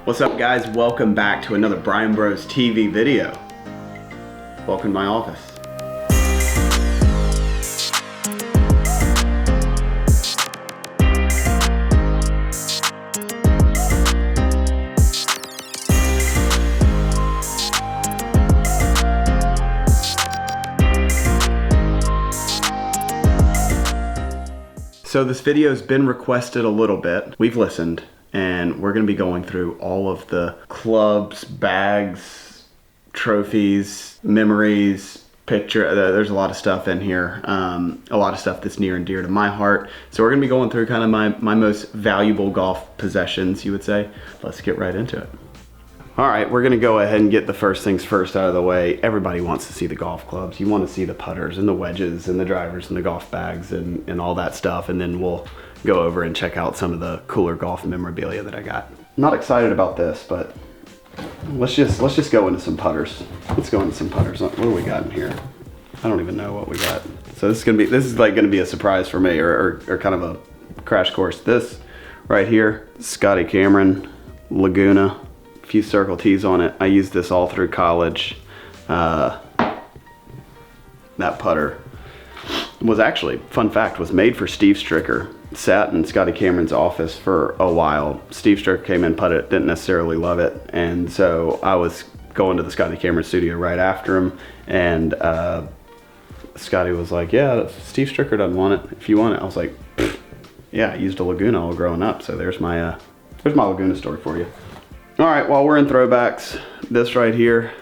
What's up guys, welcome back to another Brian Bros TV video. Welcome to my office. So this video's been requested a little bit. We've listened. And we're gonna be going through all of the clubs, bags, trophies, memories, there's a lot of stuff in here. A lot of stuff that's near and dear to my heart. So we're gonna be going through kind of my most valuable golf possessions, you would say. Let's get right into it. All right, we're gonna go ahead and get the first things first out of the way. Everybody wants to see the golf clubs. You wanna see the putters and the wedges and the drivers and the golf bags and all that stuff. And then we'll go over and check out some of the cooler golf memorabilia that I got. I'm not excited about this, but let's just go into some putters. Let's go into some putters. What do we got in here? I don't even know what we got. So this is like gonna be a surprise for me, or kind of a crash course. This right here, Scotty Cameron Laguna, a few circle tees on it. I used this all through college. That putter was actually, fun fact, was made for Steve Stricker. Sat in Scotty Cameron's office for a while. Steve Stricker came in, putted it, didn't necessarily love it, and so I was going to the Scotty Cameron studio right after him, and Scotty was like, yeah, Steve Stricker doesn't want it. If you want it. I was like, yeah, I used a Laguna all growing up, so there's my Laguna story for you. All right, while we're in throwbacks, this right here,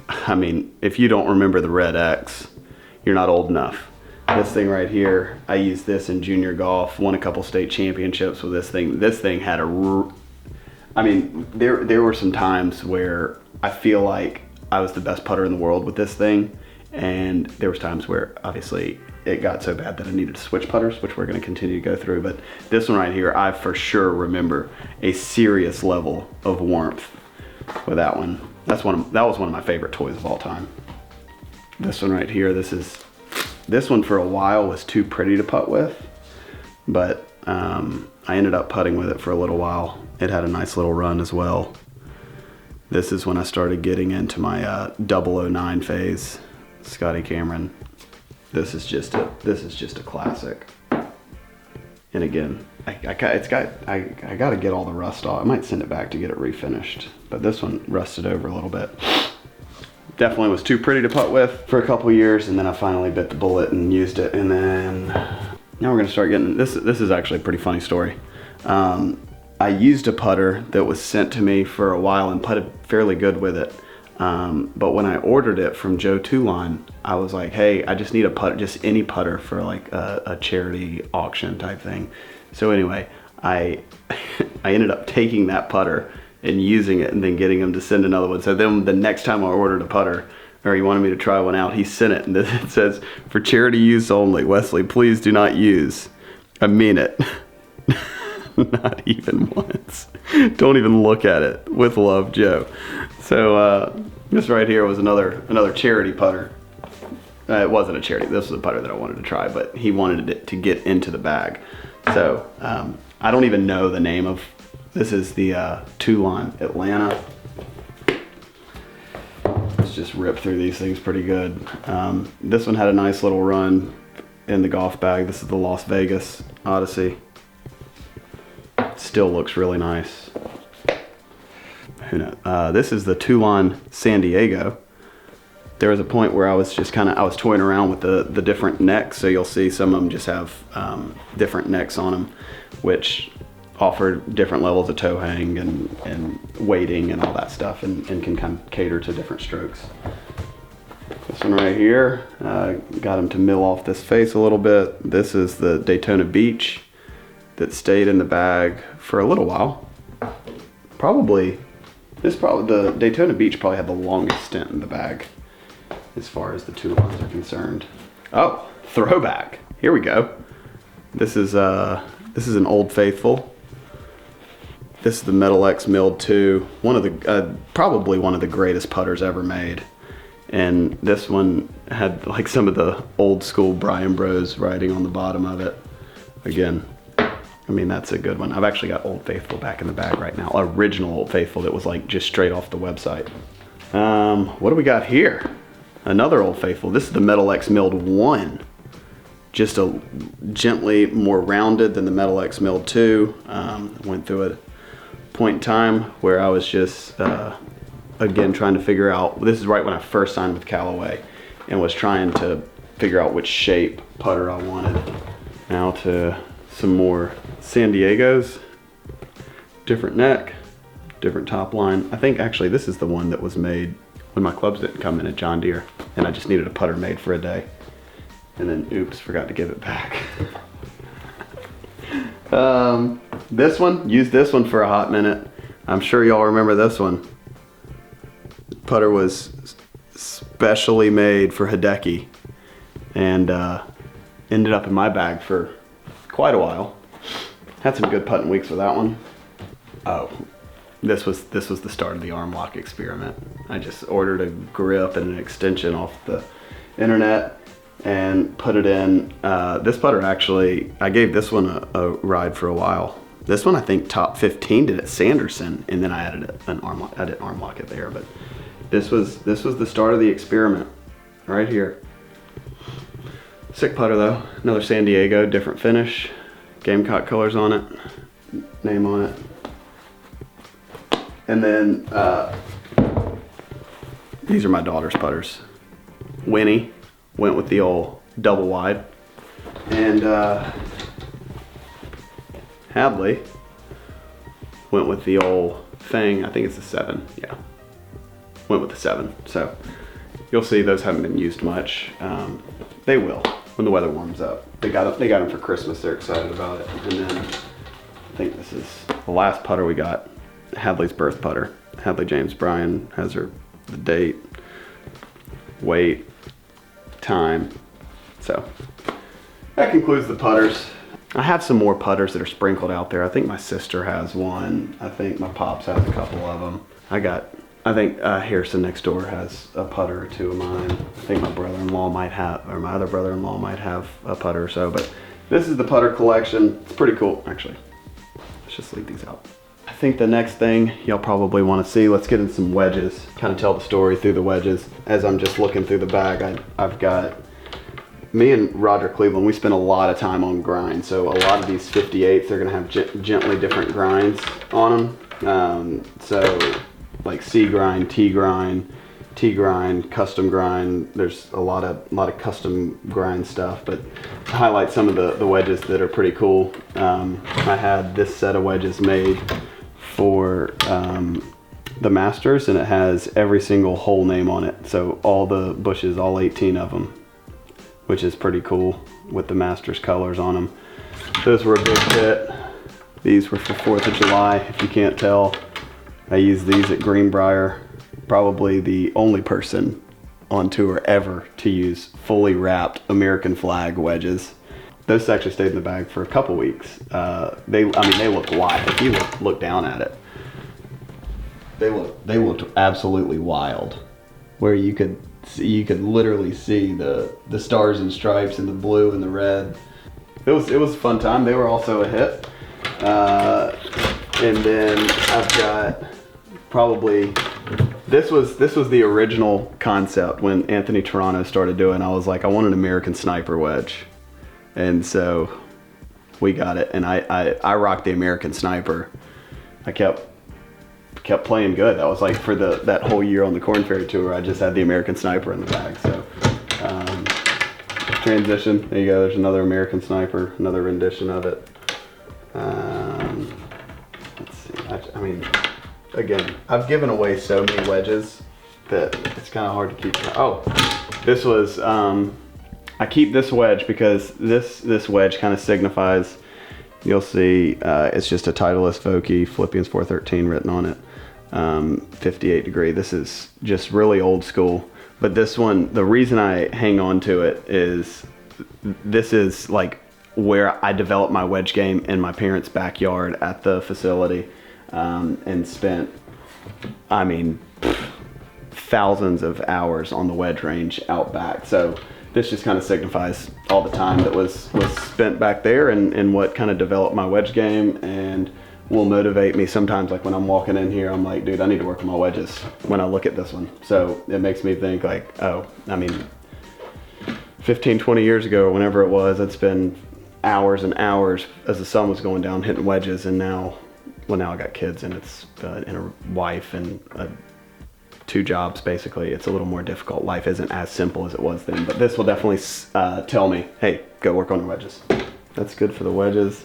I mean, if you don't remember the Red X, you're not old enough. This thing right here, I used this in junior golf, won a couple state championships with this thing. This thing had I mean, there were some times where I feel like I was the best putter in the world with this thing, and there was times where obviously it got so bad that I needed to switch putters, which we're gonna continue to go through. But this one right here, I for sure remember a serious level of warmth with that one. That was one of my favorite toys of all time. This one right here, this one for a while was too pretty to putt with, but I ended up putting with it for a little while. It had a nice little run as well. This is when I started getting into my 009 phase, Scotty Cameron. This is just a classic. And again, I gotta get all the rust off. I might send it back to get it refinished, but this one rusted over a little bit. Definitely was too pretty to putt with for a couple years, and then I finally bit the bullet and used it. And then now we're gonna start getting, this is actually a pretty funny story. I used a putter that was sent to me for a while and putted fairly good with it. But when I ordered it from Joe Toulon, I was like, hey, I just need a putter, just any putter for like a charity auction type thing. So anyway, I ended up taking that putter and using it and then getting him to send another one. So then the next time I ordered a putter, or he wanted me to try one out, he sent it, and it says, for charity use only, Wesley, please do not use. I mean it. Not even once. Don't even look at it. With love, Joe. So this right here was another charity putter. It wasn't a charity, this was a putter that I wanted to try, but he wanted it to get into the bag. So I don't even know the name of. This is the Toulon Atlanta. Let's just rip through these things pretty good. This one had a nice little run in the golf bag. This is the Las Vegas Odyssey. Still looks really nice. Who knows? This is the Toulon San Diego. There was a point where I was just I was toying around with the different necks. So you'll see some of them just have different necks on them, which offer different levels of toe hang and weighting and all that stuff, and can kind of cater to different strokes. This one right here, got him to mill off this face a little bit. This is the Daytona Beach that stayed in the bag for a little while. The Daytona Beach probably had the longest stint in the bag as far as the Toulons are concerned. Oh, throwback. Here we go. This is an Old Faithful. This is the Metal X Milled 2, probably one of the greatest putters ever made. And this one had like some of the old school Brian Bros writing on the bottom of it. Again, I mean, that's a good one. I've actually got Old Faithful back in the bag right now. Original Old Faithful that was like just straight off the website. What do we got here? Another Old Faithful. This is the Metal X Milled 1. Just a gently more rounded than the Metal X Milled 2. Went through a point in time where I was just, again, trying to figure out, this is right when I first signed with Callaway and was trying to figure out which shape putter I wanted. Now to some more San Diego's. Different neck, different top line. I think actually this is the one that was made when my clubs didn't come in at John Deere and I just needed a putter made for a day. And then, oops, forgot to give it back. This one, used this one for a hot minute. I'm sure y'all remember this one. Putter was specially made for Hideki and ended up in my bag for quite a while. Had some good putting weeks with that one. Oh, this was the start of the arm lock experiment. I just ordered a grip and an extension off the internet and put it in. This putter actually, I gave this one a ride for a while. This one I think top 15 did at Sanderson, and then I added an arm lock. I didn't arm lock it there, but this was the start of the experiment right here. Sick putter though. Another San Diego, different finish. Gamecock colors on it, name on it. And then these are my daughter's putters. Winnie went with the old double wide, and Hadley went with the old thing. I think it's a 7. Yeah, went with the 7. So you'll see those haven't been used much. They will when the weather warms up. They got them for Christmas. They're excited about it. And then I think this is the last putter we got. Hadley's birth putter. Hadley James Bryan has the date, weight, time. So that concludes the putters. I have some more putters that are sprinkled out there. I think my sister has one. I think my pops has a couple of them. I think Harrison next door has a putter or two of mine. I think my brother-in-law might have, or my other brother-in-law might have a putter or so, but this is the putter collection. It's pretty cool, actually. Let's just leave these out. I think the next thing y'all probably want to see, let's get in some wedges, kind of tell the story through the wedges. As I'm just looking through the bag, I've got, me and Roger Cleveland, we spend a lot of time on grind. So a lot of these 58s, they're gonna have gently different grinds on them. So like C grind, T grind, custom grind. There's a lot of custom grind stuff, but to highlight some of the wedges that are pretty cool. I had this set of wedges made for the Masters, and it has every single hole name on it. So all the bushes, all 18 of them, which is pretty cool with the Masters colors on them. Those were a big hit. These were for 4th of July, if you can't tell. I used these at Greenbrier. Probably the only person on tour ever to use fully wrapped American flag wedges. Those actually stayed in the bag for a couple weeks. They look wild. If you look down at it, they looked absolutely wild. Where you could literally see the stars and stripes and the blue and the red. It was a fun time. They were also a hit. And then I've got probably, this was the original concept when Anthony Toronto started doing. I was like, I want an American sniper wedge. And so we got it, and I rocked the American sniper. I kept playing good. That was like for that whole year on the Corn Ferry Tour, I just had the American sniper in the bag. So transition, there you go, there's another American sniper, another rendition of it. Let's see, I mean, again, I've given away so many wedges that it's kind of hard to keep. Oh, this was, I keep this wedge because this wedge kind of signifies, you'll see, it's just a Titleist Vokey, Philippians 4:13 written on it, 58 degree. This is just really old school, but this one, the reason I hang on to it is, this is like where I developed my wedge game in my parents' backyard at the facility, and spent, thousands of hours on the wedge range out back. So this just kind of signifies all the time that was spent back there, and what kind of developed my wedge game, and will motivate me sometimes. Like when I'm walking in here, I'm like, dude, I need to work on my wedges when I look at this one. So it makes me think like, oh, I mean, 15, 20 years ago, or whenever it was, I'd spend hours and hours as the sun was going down hitting wedges, and now, well, now I got kids and it's and a wife and 2 jobs basically. It's a little more difficult. Life isn't as simple as it was then, but this will definitely tell me, hey, go work on your wedges. That's good for the wedges.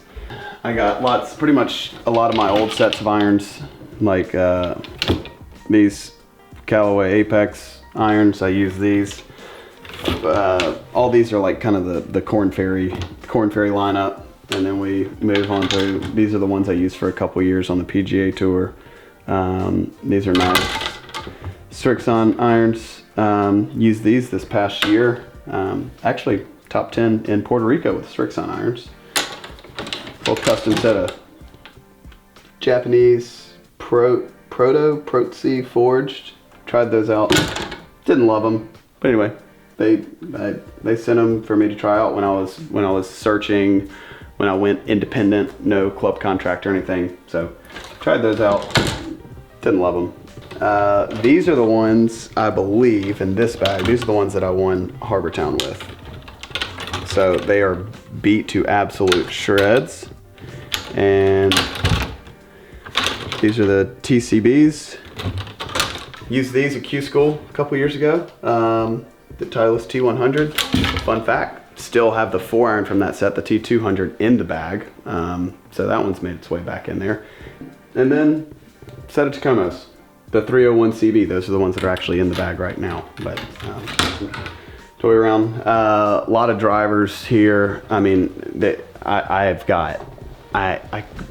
I got pretty much a lot of my old sets of irons, like these Callaway Apex irons. I use these. All these are like kind of the Korn Ferry lineup, and then we move on to, these are the ones I used for a couple years on the PGA Tour. These are nice. Srixon irons, used these this past year. Actually top 10 in Puerto Rico with Srixon irons. Full custom set of Japanese Protzi forged. Tried those out, didn't love them, but anyway, they sent them for me to try out when I was searching, when I went independent, no club contract or anything. So tried those out, didn't love them. These are the ones, I believe, in this bag, these are the ones that I won Harbortown with. So they are beat to absolute shreds. And these are the TCBs. Used these at Q School a couple years ago. The Titleist T100. Fun fact, still have the 4-iron from that set, the T200, in the bag. So that one's made its way back in there. And then set of Tacomos, the 301 CB. Those are the ones that are actually in the bag right now. But toy around. A lot of drivers here. I mean, I've got.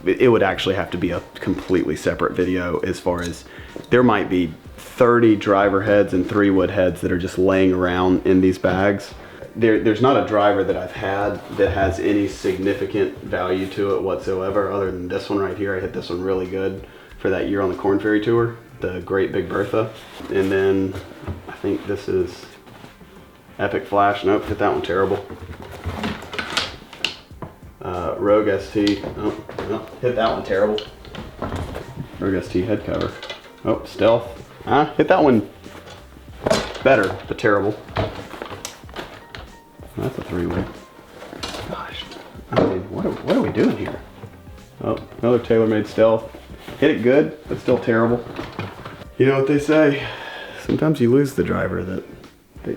It would actually have to be a completely separate video, as far as there might be 30 driver heads and 3-wood heads that are just laying around in these bags. There's not a driver that I've had that has any significant value to it whatsoever, other than this one right here. I hit this one really good for that year on the Korn Ferry Tour, the Great Big Bertha. And then I think this is Epic Flash. Nope, hit that one terrible. Rogue ST. Oh, no, hit that one terrible. Rogue ST head cover. Oh, Stealth. Hit that one better, but terrible. That's a 3-wood. Gosh, I mean, what are we doing here? Oh, another TaylorMade Stealth. Hit it good, but still terrible. You know what they say? Sometimes you lose the driver that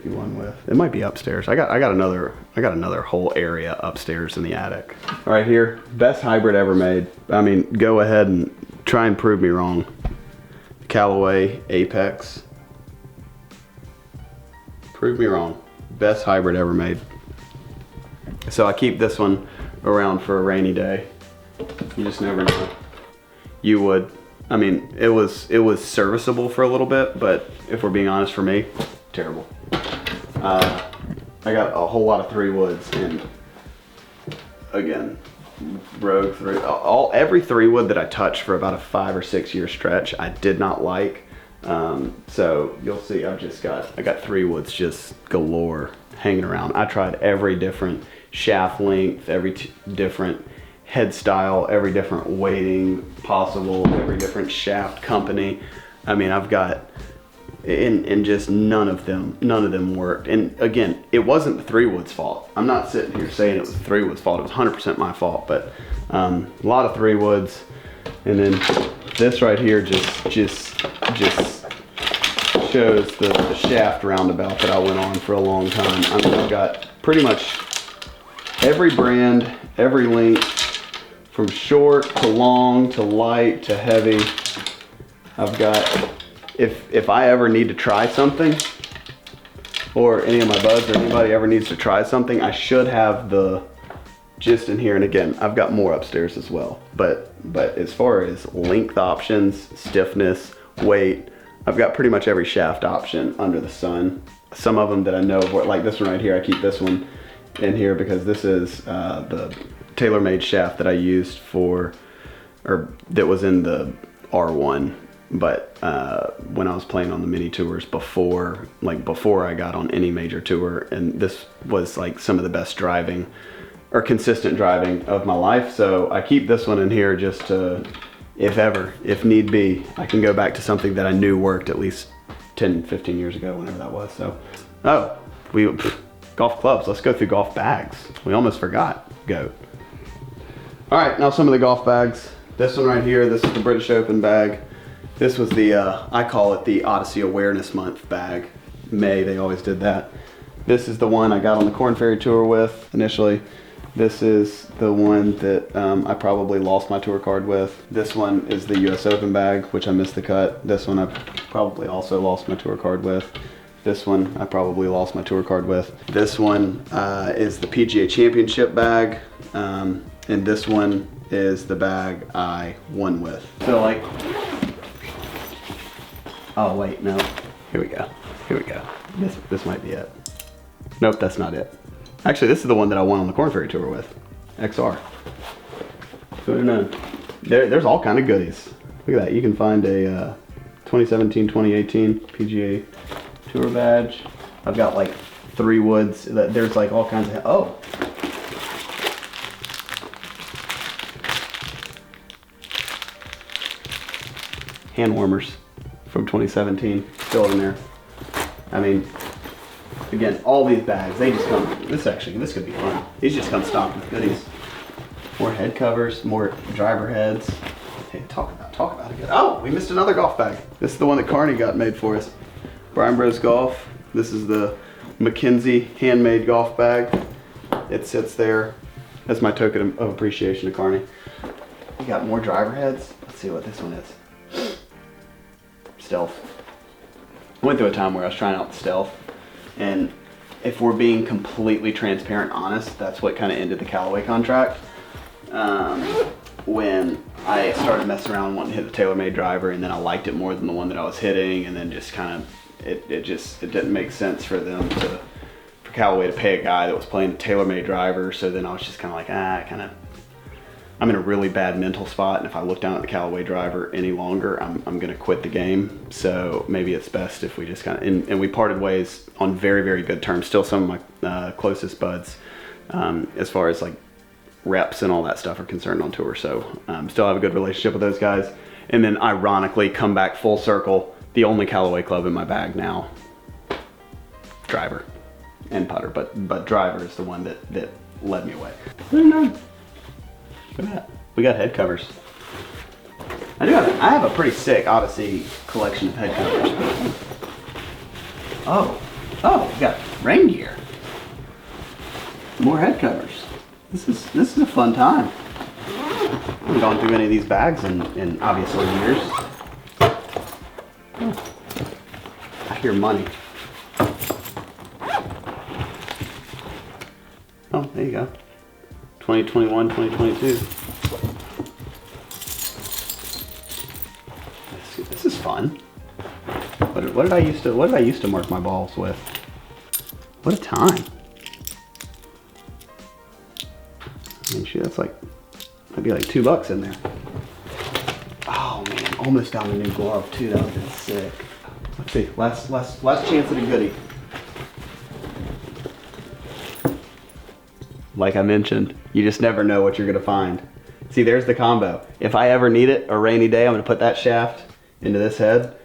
you won with. It might be upstairs. I got another whole area upstairs in the attic. Right here, best hybrid ever made. I mean, go ahead and try and prove me wrong. Callaway Apex. Prove me wrong. Best hybrid ever made. So I keep this one around for a rainy day. You just never know. You would. I mean, it was serviceable for a little bit, but if we're being honest, for me, terrible. I got a whole lot of 3-woods, and again, Rogue 3. Every 3-wood that I touched for about a 5 or 6 year stretch, I did not like. So you'll see, I got 3-woods just galore hanging around. I tried every different shaft length, every different head style, every different weighting possible, every different shaft company. I mean, I've got, and just none of them worked. And again, it wasn't the 3-wood's fault. I'm not sitting here saying it was the 3-wood's fault. It was 100% my fault, but a lot of 3-woods. And then this right here just shows the shaft roundabout that I went on for a long time. I mean, I've got pretty much every brand, every length, from short to long to light to heavy. I've got, if I ever need to try something, or any of my buds or anybody ever needs to try something, I should have the just in here. And again, I've got more upstairs as well. But as far as length options, stiffness, weight, I've got pretty much every shaft option under the sun. Some of them that I know, like this one right here, I keep this one in here because this is the TaylorMade shaft that I used for, or that was in the R1 But when I was playing on the mini tours before I got on any major tour, and this was like some of the best driving or consistent driving of my life. So I keep this one in here just to, if need be, I can go back to something that I knew worked at least 10, 15 years ago, whenever that was. So, golf clubs. Let's go through golf bags. We almost forgot. Go. All right, now some of the golf bags. This one right here, this is the British Open bag. This was the, I call it the Odyssey Awareness Month bag. May, they always did that. This is the one I got on the Korn Ferry Tour with initially. This is the one that I probably lost my tour card with. This one is the US Open bag, which I missed the cut. This one I probably also lost my tour card with. This one I probably lost my tour card with. This one is the PGA Championship bag. And this one is the bag I won with. So like, oh wait, no. Here we go. Here we go. This might be it. Nope, that's not it. Actually, this is the one that I won on the Korn Ferry Tour with. XR. Who would have known? There's all kind of goodies. Look at that. You can find a 2017, 2018 PGA Tour badge. I've got like 3 woods. There's like all kinds of, oh. Hand warmers from 2017, still in there. I mean, again, all these bags, they just come, this could be fun. These just come stocked with goodies. More head covers, more driver heads. Hey, talk about it. Oh, we missed another golf bag. This is the one that Carney got made for us. Brian Bros Golf. This is the McKinsey handmade golf bag. It sits there as my token of appreciation to Carney. We got more driver heads. Let's see what this one is. Stealth. I went through a time where I was trying out the Stealth, and if we're being completely transparent, honest, that's what kind of ended the Callaway contract. When I started messing around wanting to hit the TaylorMade driver, and then I liked it more than the one that I was hitting, and then just kind of, it didn't make sense for Callaway to pay a guy that was playing a TaylorMade driver. So then I was just kind of like, I'm in a really bad mental spot, and if I look down at the Callaway driver any longer, I'm gonna quit the game. So maybe it's best if we just kind of, and we parted ways on very, very good terms. Still some of my closest buds, as far as like reps and all that stuff are concerned on tour. So still have a good relationship with those guys. And then ironically, come back full circle, the only Callaway club in my bag now, driver and putter, but driver is the one that led me away. I don't know. Look at that. We got head covers. I have a pretty sick Odyssey collection of head covers. Oh, we got rain gear. More head covers. This is a fun time. I haven't gone through any of these bags in obviously years. Oh, I hear money. Oh, there you go. 2021, 2022. This is fun. What did I used to mark my balls with? What a time. I mean, shoot, that's like, that'd be like $2 in there. Oh man, almost got a new glove too. That would have been sick. Let's see, last chance at a goodie. Like I mentioned, you just never know what you're gonna find. See, there's the combo. If I ever need it, a rainy day, I'm gonna put that shaft into this head.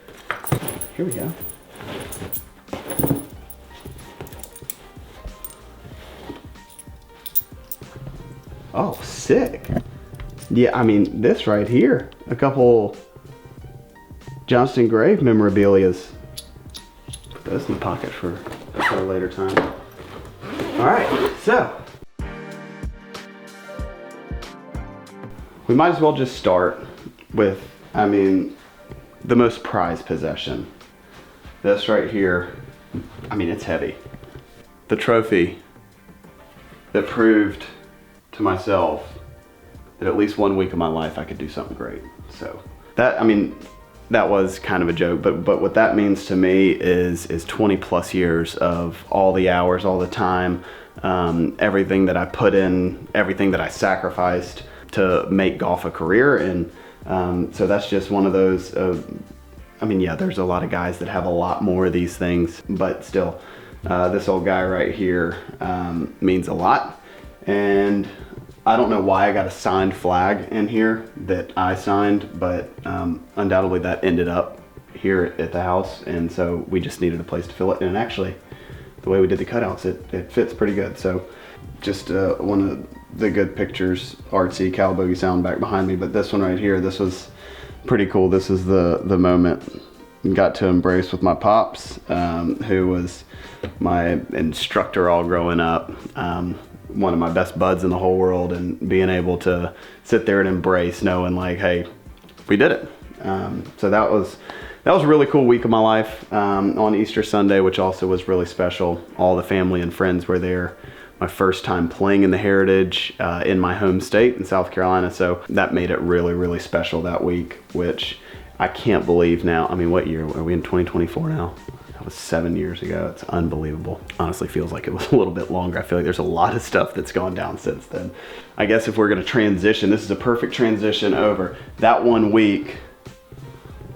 Here we go. Oh, sick. Yeah, I mean, this right here, a couple Johnston Grave memorabilias. Put those in the pocket for a later time. All right, so. We might as well just start with, I mean, the most prized possession. This right here, I mean, it's heavy. The trophy that proved to myself that at least 1 week of my life I could do something great. So that, I mean, that was kind of a joke, but what that means to me is 20 plus years of all the hours, all the time, everything that I put in, everything that I sacrificed to make golf a career. And so that's just one of those I mean, yeah, there's a lot of guys that have a lot more of these things, but still, this old guy right here means a lot. And I don't know why I got a signed flag in here that I signed, but undoubtedly that ended up here at the house, and so we just needed a place to fill it. And actually, the way we did the cutouts, it fits pretty good. So just one of the good pictures, artsy cow boogie sound back behind me, but this one right here, this was pretty cool. This is the moment I got to embrace with my pops, who was my instructor all growing up, one of my best buds in the whole world, and being able to sit there and embrace knowing like, hey, we did it. So that was a really cool week of my life. On Easter Sunday, which also was really special, all the family and friends were there. My first time playing in the Heritage in my home state in South Carolina, so that made it really, really special that week, which I can't believe now. I mean, what year are we in? 2024 now? That was 7 years ago. It's unbelievable. Honestly, feels like it was a little bit longer. I feel like there's a lot of stuff that's gone down since then. I guess if we're gonna transition, this is a perfect transition over. That 1 week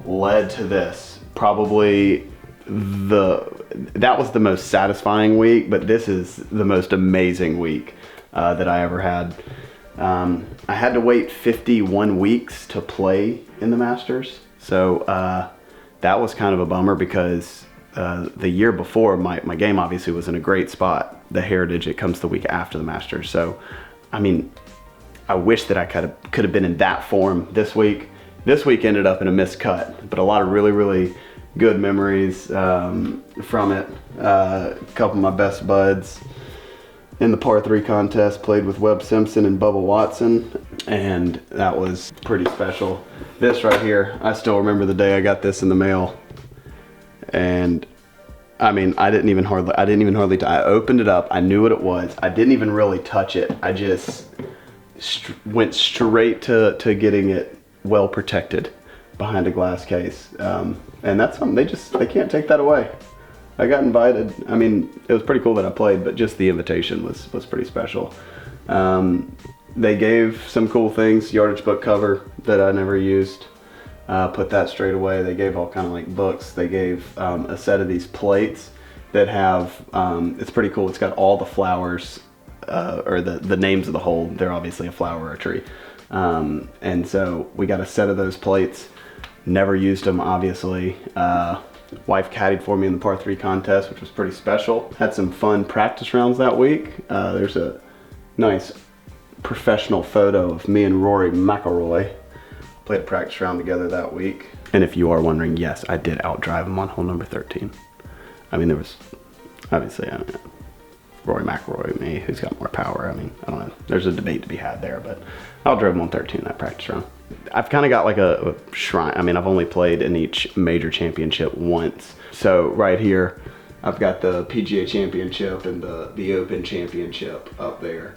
led to this. Probably that was the most satisfying week, but this is the most amazing week that I ever had. I had to wait 51 weeks to play in the Masters, so that was kind of a bummer because the year before, my game obviously was in a great spot. The Heritage, it comes the week after the Masters, so I mean, I wish that I could have been in that form this week. This week ended up in a missed cut, but a lot of really, really good memories from it. A couple of my best buds in the par 3 contest played with Webb Simpson and Bubba Watson, and that was pretty special. This right here, I still remember the day I got this in the mail, and I mean, I opened it up, I knew what it was, I didn't even really touch it, I just went straight to getting it well protected behind a glass case, and that's something they can't take that away. I got invited. I mean, it was pretty cool that I played, but just the invitation was pretty special. They gave some cool things, yardage book cover that I never used, put that straight away. They gave all kind of like books. They gave a set of these plates that have, it's pretty cool. It's got all the flowers, or the names of the hole. They're obviously a flower or a tree. And so we got a set of those plates. Never used them, obviously. Wife caddied for me in the par 3 contest, which was pretty special. Had some fun practice rounds that week. There's a nice professional photo of me and Rory McIlroy. Played a practice round together that week. And if you are wondering, yes, I did outdrive him on hole number 13. I mean, there was, obviously, I don't know, Rory McIlroy, me, who's got more power. I mean, I don't know. There's a debate to be had there, but I'll drive him on 13 in that practice round. I've kind of got like a shrine. I mean, I've only played in each major championship once. So right here, I've got the PGA Championship and the Open Championship up there.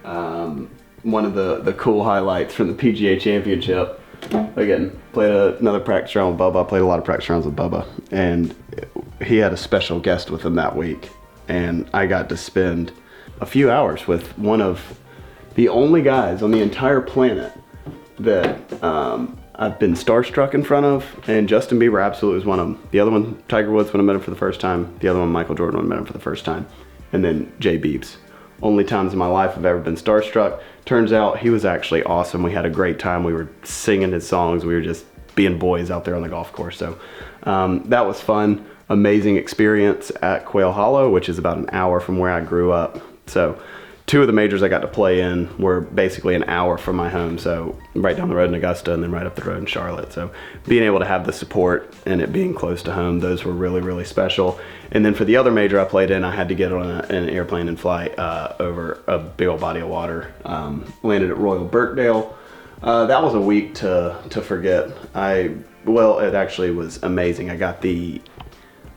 One of the cool highlights from the PGA Championship, again, played another practice round with Bubba. I played a lot of practice rounds with Bubba, and he had a special guest with him that week. And I got to spend a few hours with one of the only guys on the entire planet that I've been starstruck in front of, and Justin Bieber absolutely was one of them. The other one, Tiger Woods, when I met him for the first time. The other one, Michael Jordan, when I met him for the first time. And then Jay Biebs. Only times in my life I've ever been starstruck. Turns out he was actually awesome. We had a great time. We were singing his songs. We were just being boys out there on the golf course. So that was fun. Amazing experience at Quail Hollow, which is about an hour from where I grew up. So 2 of the majors I got to play in were basically an hour from my home. So right down the road in Augusta and then right up the road in Charlotte. So being able to have the support and it being close to home, those were really, really special. And then for the other major I played in, I had to get on an airplane and fly over a big old body of water. Landed at Royal Birkdale. That was a week to forget. Well, it actually was amazing. I got the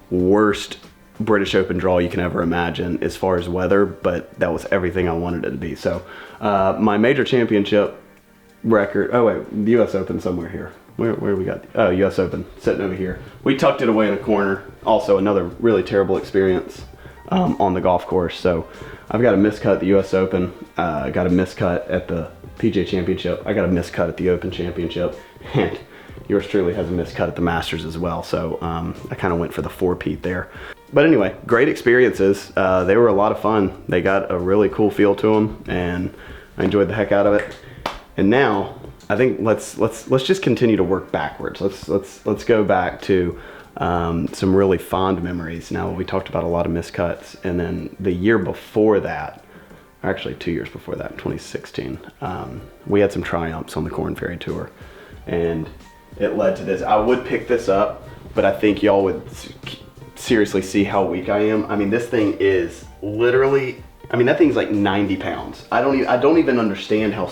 worst British Open draw you can ever imagine as far as weather, but that was everything I wanted it to be. So my major championship record, oh wait, the US Open somewhere here. Where we got, oh, US Open sitting over here. We tucked it away in a corner. Also another really terrible experience on the golf course. So I've got a miscut at the US Open, got a miscut at the PGA Championship. I got a miscut at the Open Championship, and yours truly has a miscut at the Masters as well. So I kind of went for the 4-peat there. But anyway, great experiences. They were a lot of fun. They got a really cool feel to them, and I enjoyed the heck out of it. And now I think let's just continue to work backwards. Let's go back to some really fond memories. Now, we talked about a lot of miscuts, and then the year before that, actually 2 years before that, 2016, we had some triumphs on the Korn Ferry Tour, and it led to this. I would pick this up, but I think y'all would seriously see how weak I am. I mean, this thing is literally, I mean, that thing's like 90 pounds. I don't even understand how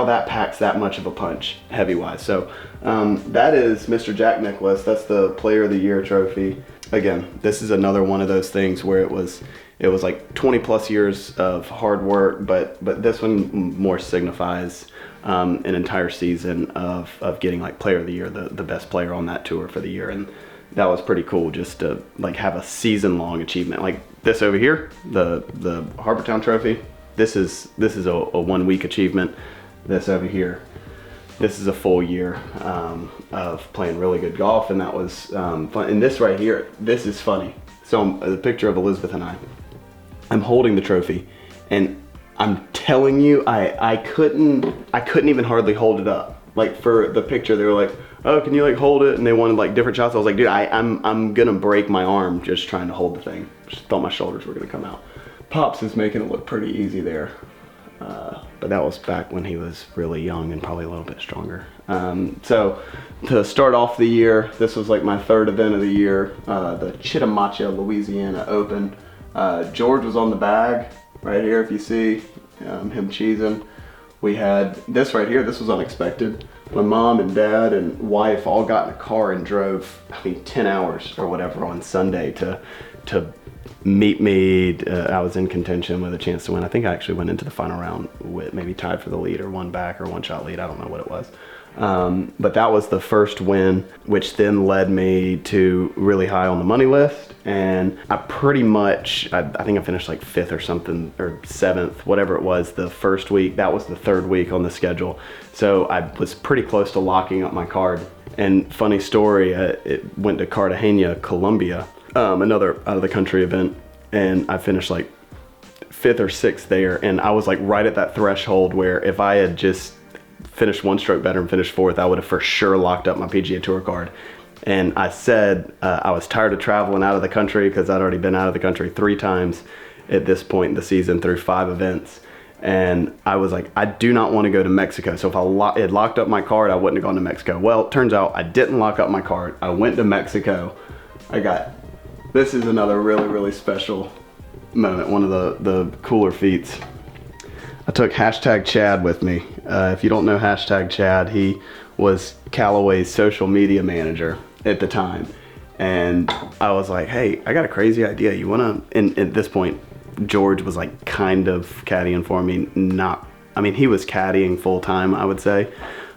that packs that much of a punch heavy-wise. So that is Mr. Jack Nicklaus. That's the Player of the Year trophy. Again, this is another one of those things where it was like 20 plus years of hard work, but this one more signifies an entire season of getting like Player of the Year, the best player on that tour for the year. And that was pretty cool, just to like have a season-long achievement. Like this over here, the Harbortown trophy, this is a 1 week achievement. This over here, this is a full year of playing really good golf, and that was fun. And this right here, this is funny. So the picture of Elizabeth and I'm holding the trophy, and I'm telling you, I couldn't even hardly hold it up. Like for the picture, they were like, "Oh, can you like hold it?" And they wanted like different shots. I was like, "Dude, I'm gonna break my arm just trying to hold the thing." Just thought my shoulders were gonna come out. Pops is making it look pretty easy there. But that was back when he was really young and probably a little bit stronger. So to start off the year, this was like my third event of the year, the 𝐒𝐄𝐒, Louisiana Open. George was on the bag right here, if you see him cheesing. We had this right here. This was unexpected. My mom and dad and wife all got in a car and drove, I mean, 10 hours or whatever on Sunday to meet me. I was in contention with a chance to win. I think I actually went into the final round with maybe tied for the lead or one back or one shot lead. I don't know what it was. But that was the first win, which then led me to really high on the money list. And I pretty much, I think I finished like 5th or something, or 7th, whatever it was, the first week. That was the 3rd week on the schedule. So I was pretty close to locking up my card. And funny story, it went to Cartagena, Colombia, another out of the country event. And I finished like 5th or 6th there. And I was like right at that threshold where if I had just finished 1 stroke better and finished 4th, I would have for sure locked up my PGA Tour card. And I said I was tired of traveling out of the country because I'd already been out of the country 3 times at this point in the season through 5 events. And I was like, I do not want to go to Mexico. So if I had locked up my card, I wouldn't have gone to Mexico. Well, it turns out I didn't lock up my card. I went to Mexico. This is another really, really special moment. One of the cooler feats. I took #Chad with me. If you don't know #Chad, he was Callaway's social media manager at the time. And I was like, hey, I got a crazy idea. You wanna, and at this point, George was like kind of caddying for me. He was caddying full time, I would say,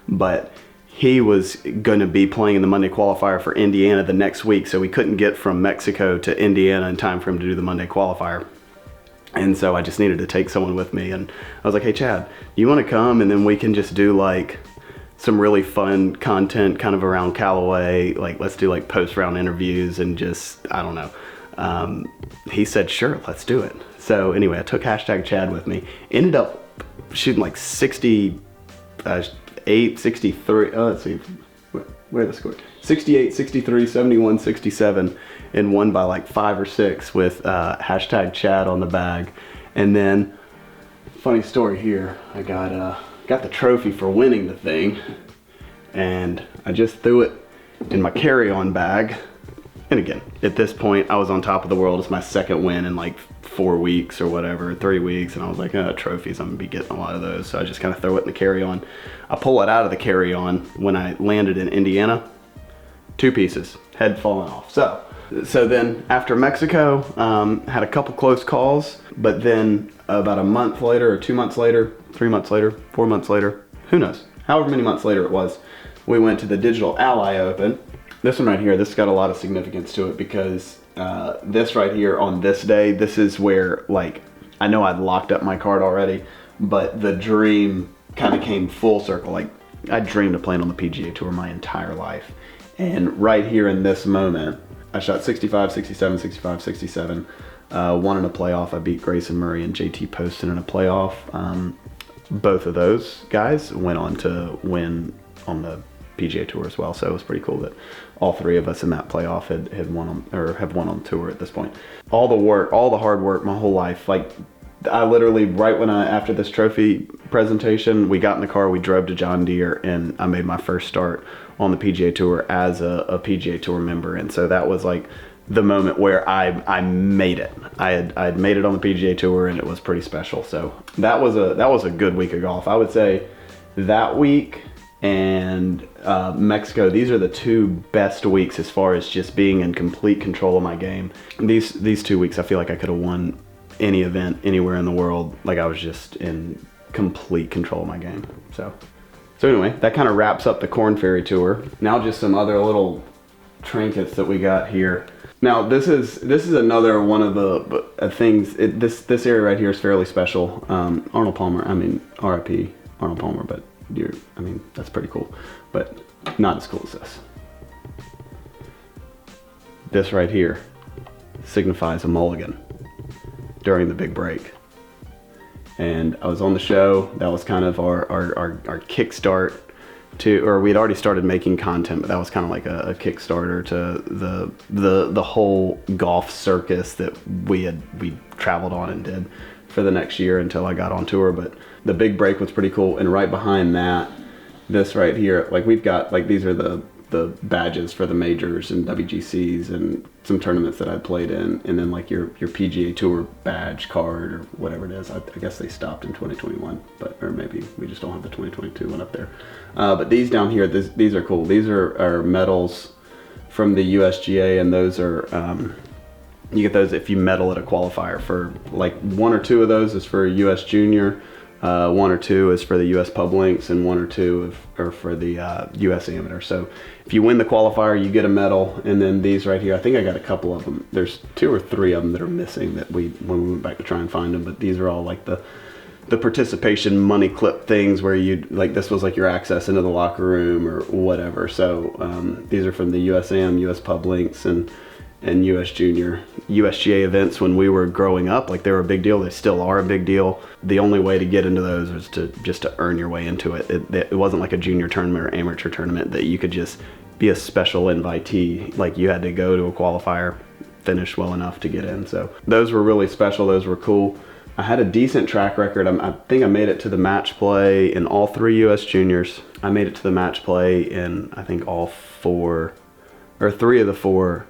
but he was gonna be playing in the Monday qualifier for Indiana the next week. So we couldn't get from Mexico to Indiana in time for him to do the Monday qualifier. And so I just needed to take someone with me. And I was like, hey, Chad, you want to come? And then we can just do like some really fun content kind of around Callaway. Like, let's do like post-round interviews and just, I don't know. He said, sure, let's do it. So anyway, I took #Chad with me. Ended up shooting like 68, 63. Let's see, where are the scores? 68, 63, 71, 67. And won by like 5 or 6 with #Chad on the bag. And then, funny story here, I got the trophy for winning the thing, and I just threw it in my carry-on bag. And again, at this point, I was on top of the world. It's my 2nd win in like 4 weeks or whatever, 3 weeks, and I was like, trophies, I'm gonna be getting a lot of those. So I just kind of throw it in the carry-on. I pull it out of the carry-on when I landed in Indiana, 2 pieces, head falling off. So then after Mexico, had a couple close calls, but then about a month later or 2 months later, 3 months later, 4 months later, who knows, however many months later it was, we went to the Digital Ally Open. This one right here, this got a lot of significance to it because this right here on this day, this is where, like, I know I'd locked up my card already, but the dream kind of came full circle. Like, I dreamed of playing on the PGA Tour my entire life. And right here in this moment, I shot 65, 67, 65, 67. Won in a playoff. I beat Grayson Murray and JT Poston in a playoff. Both of those guys went on to win on the PGA Tour as well. So it was pretty cool that all three of us in that playoff had won on, or have won on tour at this point. All the work, all the hard work, my whole life. Like, I literally, right when after this trophy presentation, we got in the car, we drove to John Deere, and I made my first start on the PGA Tour as a PGA Tour member. And so that was like the moment where I made it. I had made it on the PGA Tour, and it was pretty special. So that was a good week of golf. I would say that week and Mexico, these are the two best weeks as far as just being in complete control of my game. These 2 weeks, I feel like I could have won any event anywhere in the world. Like, I was just in complete control of my game. So anyway, that kind of wraps up the Korn Ferry Tour. Now just some other little trinkets that we got here. Now this is another one of the things. This area right here is fairly special. Arnold Palmer. I mean, R.I.P. Arnold Palmer, but I mean, that's pretty cool, but not as cool as this. This right here signifies a mulligan during the big break. And I was on the show. That was kind of our kickstart to, or we'd already started making content, but that was kind of like a Kickstarter to the whole golf circus that we traveled on and did for the next year until I got on tour. But the big break was pretty cool. And right behind that, this right here, like, we've got, like, these are the badges for the majors and WGCs and some tournaments that I played in, and then like your PGA Tour badge card or whatever it is. I guess they stopped in 2021, or maybe we just don't have the 2022 one up there. But these down here, these are cool. These are medals from the USGA, and those are you get those if you medal at a qualifier. For like 1 or 2 of those is for US Junior. 1 or 2 is for the US Pub Links, and 1 or 2 are for the US Amateur. So if you win the qualifier, you get a medal. And then these right here, I think I got a couple of them. There's 2 or 3 of them that are missing that when we went back to try and find them. But these are all like the participation money clip things where you, like, this was like your access into the locker room or whatever. So these are from the USAM, US Pub Links, and US Junior. USGA events when we were growing up, like, they were a big deal. They still are a big deal. The only way to get into those was just to earn your way into it. It wasn't like a junior tournament or amateur tournament that you could just be a special invitee. Like, you had to go to a qualifier, finish well enough to get in. So those were really special. Those were cool. I had a decent track record. I think I made it to the match play in all 3 US Juniors. I made it to the match play in, I think, all 4 or 3 of the 4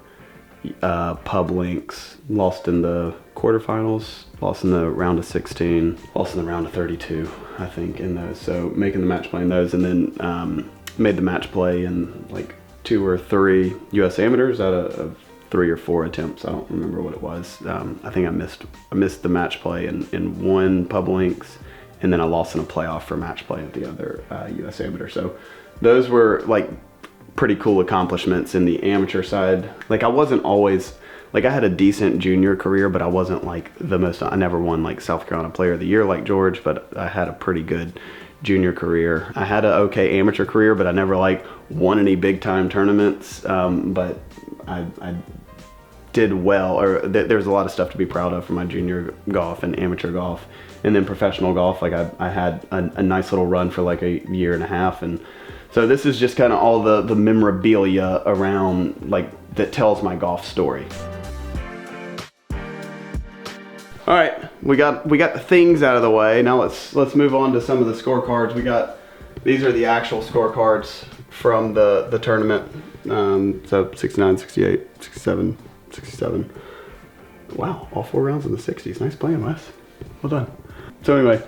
Pub Links. Lost in the quarterfinals, lost in the round of 16, lost in the round of 32, I think, in those. So making the match play in those, and then made the match play in like 2 or 3 US Amateurs out of 3 or 4 attempts. I don't remember what it was. I think I missed the match play in 1 Pub Links, and then I lost in a playoff for match play at the other US Amateur. So those were like pretty cool accomplishments in the amateur side. Like, I wasn't always, like, I had a decent junior career, but I wasn't like I never won like South Carolina Player of the Year like George, but I had a pretty good junior career. I had a okay amateur career, but I never like won any big time tournaments. But I did well, or there's a lot of stuff to be proud of for my junior golf and amateur golf. And then professional golf, like I had a nice little run for like a year and a half. And so this is just kind of all the memorabilia around, like, that tells my golf story. All right, we got the things out of the way. Now let's move on to some of the scorecards. These are the actual scorecards from the tournament. So 69, 68, 67, 67. Wow, all 4 rounds in the 60s. Nice playing, Wes. Well done. So anyway,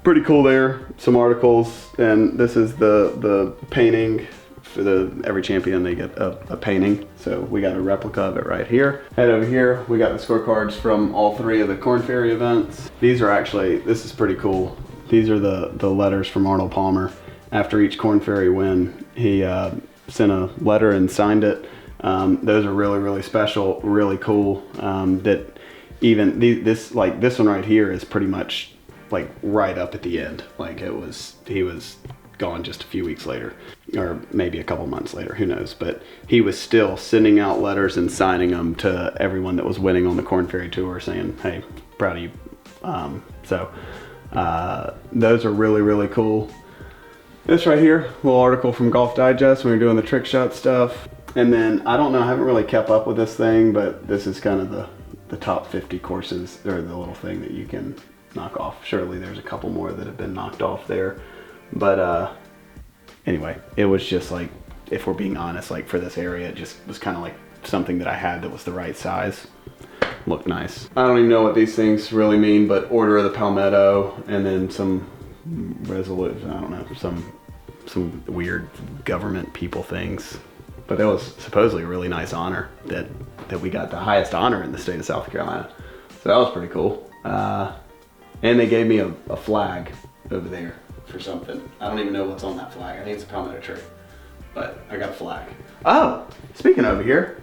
pretty cool there. Some articles, and this is the painting. For every champion, they get a painting. So we got a replica of it right here. Head over here, we got the scorecards from all 3 of the Korn Ferry events. These are actually, this is pretty cool. These are the letters from Arnold Palmer. After each Korn Ferry win, he sent a letter and signed it. Those are really, really special, really cool. That even this one right here is pretty much like right up at the end. Like, he was gone just a few weeks later, or maybe a couple months later, who knows. But he was still sending out letters and signing them to everyone that was winning on the Korn Ferry Tour, saying, hey, proud of you. Those are really, really cool. This right here, a little article from Golf Digest when we were doing the trick shot stuff. And then, I don't know, I haven't really kept up with this thing, but this is kind of the top 50 courses, or the little thing that you can knock off. Surely there's a couple more that have been knocked off there. But anyway, it was just like, if we're being honest, like for this area, it just was kind of like something that I had that was the right size. Looked nice. I don't even know what these things really mean, but Order of the Palmetto, and then some resolute, I don't know, some weird government people things. But that was supposedly a really nice honor that we got the highest honor in the state of South Carolina. So that was pretty cool. And they gave me a flag over there for something. I don't even know what's on that flag. I think it's a palmetto tree, but I got a flag. Oh, speaking over here,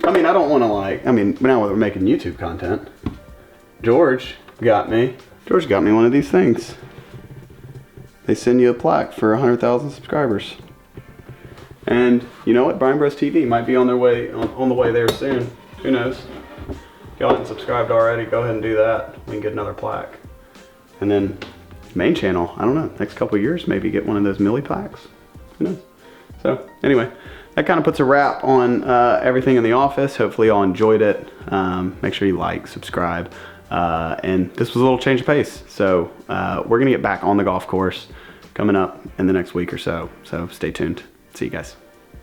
I mean, I don't want to like, I mean, now we're making YouTube content. George got me one of these things. They send you a plaque for 100,000 subscribers. And you know what? Brian Bros TV might be on the way there soon. Who knows? If y'all haven't subscribed already, go ahead and do that. We can get another plaque. And then main channel, I don't know, next couple of years, maybe get one of those Millie plaques. Who knows? So anyway, that kind of puts a wrap on everything in the office. Hopefully y'all enjoyed it. Make sure you like, subscribe. And this was a little change of pace. So we're gonna get back on the golf course coming up in the next week or so. So stay tuned. See you guys.